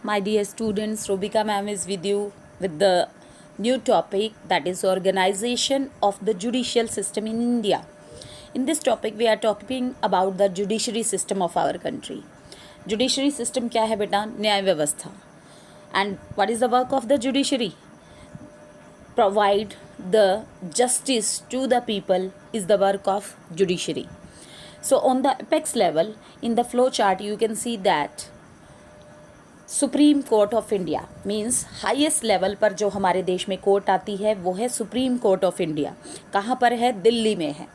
My dear students, Robika ma'am is with you with the new topic, that is organization of the judicial system in India. In this topic we are talking about the judiciary system of our country. Judiciary system क्या है बेटा? न्याय व्यवस्था. And what is the work of the judiciary? Provide the justice to the people is the work of judiciary. So on the apex level, in the flow chart you can see that supreme Court of India means highest level पर जो हमारे देश में court आती है वो है supreme Court of India. कहाँ पर है? दिल्ली में है.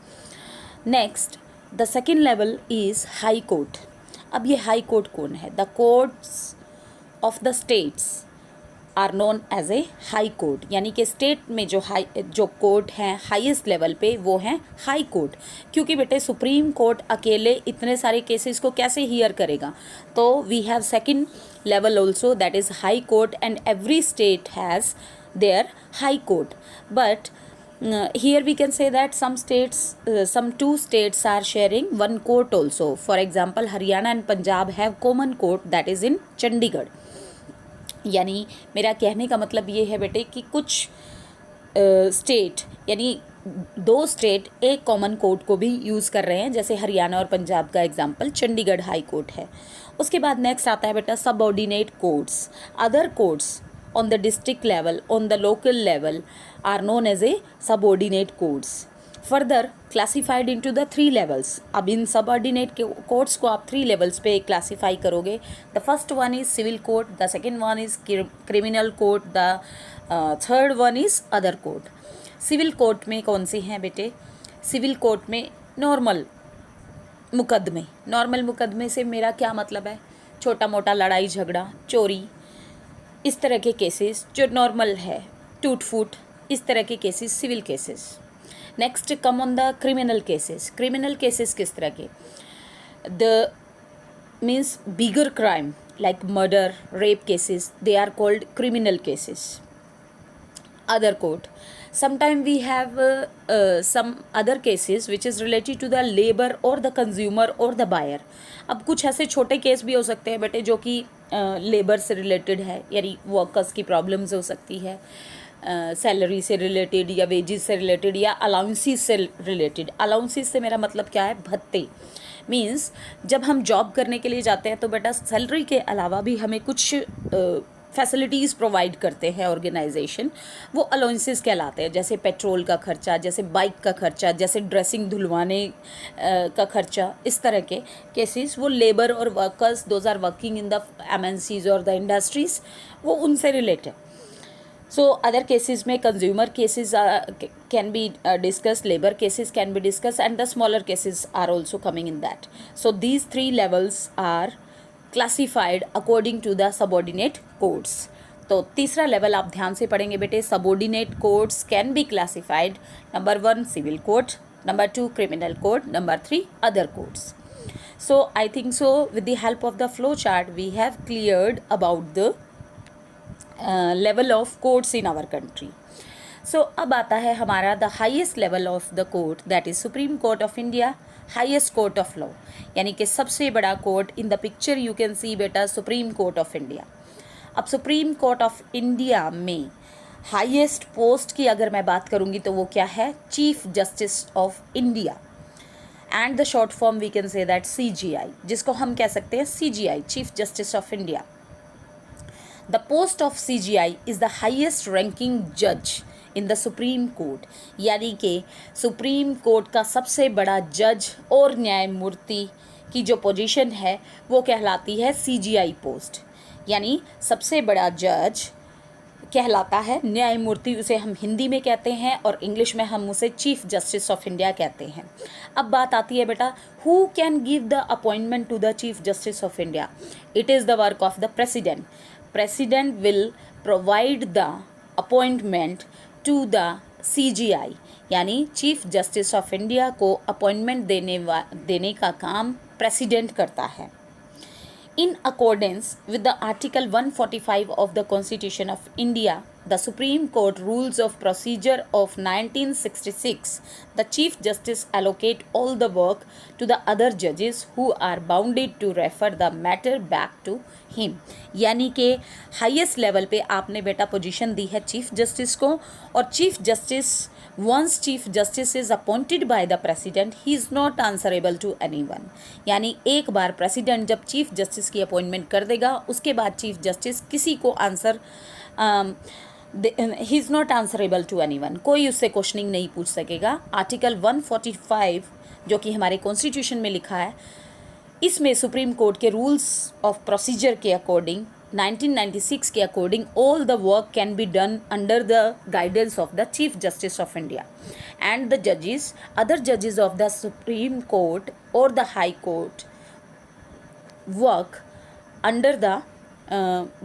Next the second level is high court. अब ये हाई कोर्ट कौन है? The courts of the states are known as a high court, यानी कि स्टेट में जो कोर्ट हैं हाईएस्ट लेवल पे वो हैं हाई कोर्ट. क्योंकि बेटे सुप्रीम कोर्ट अकेले इतने सारे केसेस को कैसे हियर करेगा? तो we have second level also, that is high court, and every state has their high court. But here we can say that some states, some two states are sharing one court also. For example, Haryana and Punjab have common court, that is in Chandigarh. यानी मेरा कहने का मतलब ये है बेटे कि कुछ स्टेट यानी दो स्टेट एक कॉमन कोर्ट को भी यूज़ कर रहे हैं, जैसे हरियाणा और पंजाब का एग्जांपल चंडीगढ़ हाई कोर्ट है. उसके बाद नेक्स्ट आता है बेटा subordinate courts. Other courts on the district level, on the local level are known as a subordinate courts. Further classified into the 3 levels. अब इन सबऑर्डिनेट कोर्ट्स को आप 3 लेवल्स पे क्लासीफाई करोगे. The first one is civil court, the second one is criminal court, the third one is other court. Civil court में कौन सी हैं बेटे? सिविल कोर्ट में नॉर्मल मुकदमे से मेरा क्या मतलब है? छोटा मोटा लड़ाई झगड़ा, चोरी, इस तरह के केसेस जो नॉर्मल है, टूट फूट, इस तरह के cases civil cases. Next come on the criminal cases. Criminal cases किस तरह के? The means bigger crime like murder, rape cases, they are called criminal cases. Other court. Sometimes we have some other cases which is related to the labor or the consumer or the buyer. अब कुछ ऐसे छोटे case भी हो सकते हैं बेटे जो कि लेबर से रिलेटेड है, यानी वर्कर्स की प्रॉब्लम्स हो सकती है, सैलरी से रिलेटेड या वेजेस से रिलेटेड या अलाउंसेस से रिलेटेड. अलाउंसेस से मेरा मतलब क्या है? भत्ते. मीन्स जब हम जॉब करने के लिए जाते हैं तो बेटा सैलरी के अलावा भी हमें कुछ फैसिलिटीज़ प्रोवाइड करते हैं ऑर्गेनाइजेशन, वो अलाउंसेस कहलाते हैं. जैसे पेट्रोल का खर्चा, जैसे बाइक का खर्चा, जैसे ड्रेसिंग धुलवाने का खर्चा, इस तरह के केसेस वो लेबर और workers, those are working in the MNCs और द इंडस्ट्रीज, वो उनसे रिलेटेड. सो अदर केसेस में consumer cases can be discuss, labour cases can be discuss, and the smaller cases are also coming in that. So these 3 levels are classified according to the subordinate courts. तो तीसरा level आप ध्यान से पढ़ेंगे बेटे. Subordinate courts can be classified. Number 1 civil court, number 2 criminal court, number 3 other courts. So I think so with the help of the flow chart we have cleared about the level of courts in our country. So अब आता है हमारा the highest level of the court, that is Supreme Court of India, highest court of law, यानी कि सबसे बड़ा कोर्ट. In the picture you can see बेटा सुप्रीम कोर्ट ऑफ इंडिया. अब सुप्रीम कोर्ट ऑफ इंडिया में हाईएस्ट पोस्ट की अगर मैं बात करूंगी तो वो क्या है? Chief justice of India, and the short form we can say that CJI, जिसको हम कह सकते हैं CJI, chief justice of India. The post of CJI is the highest ranking जज इन द सुप्रीम कोर्ट, यानी कि सुप्रीम कोर्ट का सबसे बड़ा जज और न्यायमूर्ति की जो पोजीशन है वो कहलाती है CJI पोस्ट. यानी सबसे बड़ा जज कहलाता है न्यायमूर्ति, उसे हम हिंदी में कहते हैं और इंग्लिश में हम उसे चीफ जस्टिस ऑफ इंडिया कहते हैं. अब बात आती है बेटा who can give the appointment to the chief justice of India? It is the work of the president. President will provide the appointment to the CJI, यानी चीफ जस्टिस ऑफ इंडिया को appointment देने का काम president करता है. In accordance with the article 145 of the constitution of India, the Supreme Court Rules of Procedure of 1966, the Chief Justice allocate all the work to the other judges who are bounded to refer the matter back to him. यानी कि highest level पे आपने बेटा position दी है chief justice को, और chief justice once chief justice is appointed by the president he is not answerable to anyone. यानी एक बार प्रेसिडेंट जब चीफ जस्टिस की अपॉइंटमेंट कर देगा उसके बाद चीफ जस्टिस किसी को आंसर ही is not answerable to anyone, कोई उससे क्वेश्चनिंग नहीं पूछ सकेगा. आर्टिकल 145 जो कि हमारे कॉन्स्टिट्यूशन में लिखा है, इसमें सुप्रीम कोर्ट के रूल्स ऑफ प्रोसीजर के अकॉर्डिंग 1996 के according all the work can be done under the guidance of the chief justice of India and the जजेस, अदर जजेस ऑफ द सुप्रीम कोर्ट और the high court work under the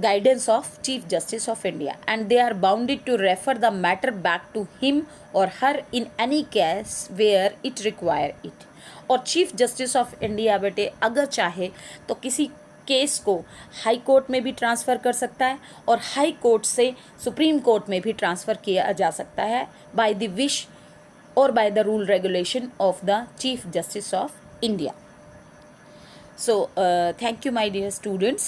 guidance of Chief Justice of India and they are bounded to refer the matter back to him or her in any case where it require it. और chief justice of India बेटे अगर चाहे तो किसी case को high court में भी transfer कर सकता है और हाई कोर्ट से सुप्रीम कोर्ट में भी ट्रांसफ़र किया जा सकता है बाय द विश और by the rule regulation of the chief justice of India. So, thank you my dear students.